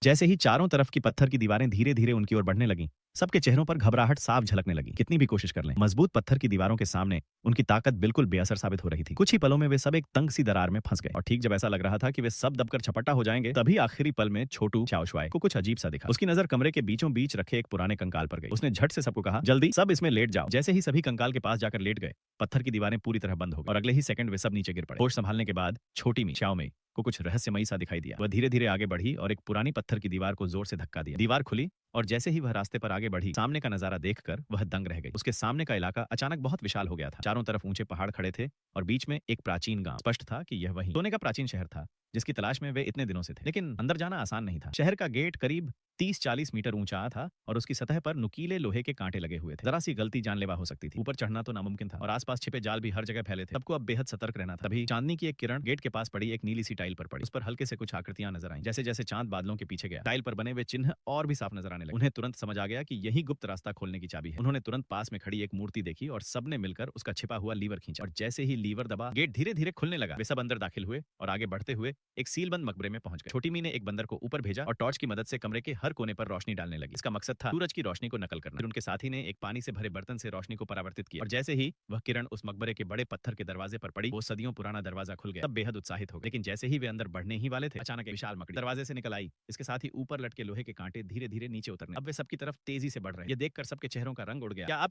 जैसे ही चारों तरफ की पत्थर की दीवारें धीरे-धीरे उनकी ओर बढ़ने लगीं, सबके चेहरों पर घबराहट साफ झलकने लगी। कितनी भी कोशिश कर लें, मजबूत पत्थर की दीवारों के सामने उनकी ताकत बिल्कुल बेअसर साबित हो रही थी। कुछ ही पलों में वे सब एक तंग सी दरार में फंस गए और ठीक जब ऐसा लग रहा था कि वे सब दबकर झपट्टा हो जाएंगे, तभी आखिरी पल में छोटू चाओशुआई को कुछ अजीब सा दिखा। उसकी नजर कमरे के बीचों बीच रखे एक पुराने कंकाल पर गई। उसने झट से सबको कहा, जल्दी सब इसमें लेट जाओ। जैसे ही सभी कंकाल के पास जाकर लेट गए, पत्थर की दीवारें पूरी तरह बंद हो गई और अगले ही सेकंड वे सब नीचे गिर पड़े। होश संभालने के बाद छोटी मी श्याओमई को कुछ रहस्यमयी सा दिखाई दिया। वह धीरे-धीरे आगे बढ़ी और एक पुरानी पत्थर की दीवार को जोर से धक्का दिया। दीवार खुली और जैसे ही वह रास्ते पर आगे बढ़ी, सामने का नजारा देखकर वह दंग रह गई। उसके सामने का इलाका अचानक बहुत विशाल हो गया था। चारों तरफ ऊंचे पहाड़ खड़े थे और बीच में एक प्राचीन गांव। स्पष्ट था कि यह वही सोने का प्राचीन शहर था जिसकी तलाश में वे इतने दिनों से थे। लेकिन अंदर जाना आसान नहीं था। शहर का गेट करीब 30-40 मीटर ऊंचा था और उसकी सतह पर नुकीले लोहे के कांटे लगे हुए थे। जरा सी गलती जानलेवा हो सकती थी। ऊपर चढ़ना तो नामुमकिन था और आसपास छिपे जाल भी हर जगह फैले थे। सबको अब बेहद सतर्क रहना था। तभी चांदनी की एक किरण गेट के पास पड़ी एक नीली सी टाइल पर पड़ी। उस पर हल्के से कुछ आकृतियां नजर आईं। जैसे जैसे चांद बादलों के पीछे गया, टाइल पर बने हुए चिन्ह और भी साफ नजर आने लगे। उन्हें तुरंत समझ आ गया कि यही गुप्त रास्ता खोलने की चाबी है। उन्होंने तुरंत पास में खड़ी एक मूर्ति देखी और सबने मिलकर उसका छिपा हुआ लीवर खींचा और जैसे ही लीवर दबा, गेट धीरे-धीरे खुलने लगा। वे सब अंदर दाखिल हुए और आगे बढ़ते हुए एक सीलबंद मकबरे में पहुंच गए। छोटी मी ने एक बंदर को ऊपर भेजा और टॉर्च की मदद से कमरे के हर कोने पर रोशनी डालने लगी। इसका मकसद था सूरज की रोशनी को नकल करना। फिर उनके साथी ने एक पानी से भरे बर्तन से रोशनी को परावर्तित किया और जैसे ही वह किरण उस मकबरे के बड़े पत्थर के दरवाजे पर पड़ी, वो सदियों पुराना दरवाजा खुल गया। सब बेहद उत्साहित हो गए। लेकिन जैसे ही वे अंदर बढ़ने ही वाले थे, अचानक एक विशाल मकड़ी दरवाजे से निकल आई। इसके साथ ही ऊपर लटके लोहे के कांटे धीरे-धीरे नीचे उतरने। अब वे सबकी तरफ तेजी से बढ़ रहे। ये देखकर सबके चेहरों का रंग उड़ गया। क्या आप